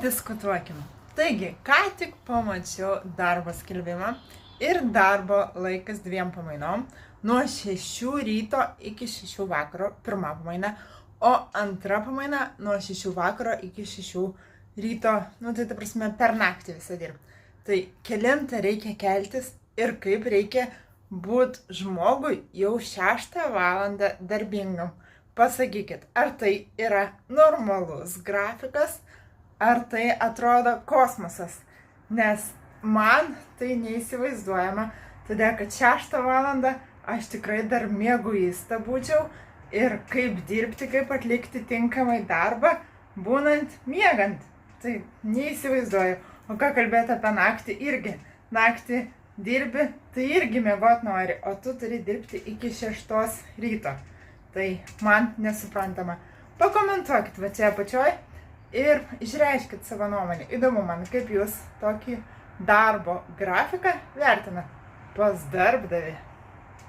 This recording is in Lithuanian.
Padiskutuokim. Taigi, ką tik pamačiau darbo skelbimą ir darbo laikas 2 pamainom nuo 6 ryto iki 6 vakaro, pirma pamaina, o antra pamaina nuo 6 vakaro iki 6 ryto, tai ta prasme per naktį visą dirbti. Tai kelintą reikia keltis ir kaip reikia būti žmogui jau 6 valandą darbingam. Pasakykit, ar tai yra normalus grafikas, ar tai atrodo kosmosas, nes man tai neįsivaizduojama, todėl kad 6 valandą aš tikrai dar mieguista būčiau ir kaip dirbti, kaip atlikti tinkamai darbą, būnant miegant. Tai neįsivaizduoju. O ką kalbėti apie naktį irgi. Naktį dirbi, tai irgi miegot nori, o tu turi dirbti iki 6 ryto. Tai man nesuprantama. Pakomentuokit va čia apačioj ir išreiškit savo nuomonę. Įdomu man, kaip jūs tokį darbo grafiką vertina pas darbdavį.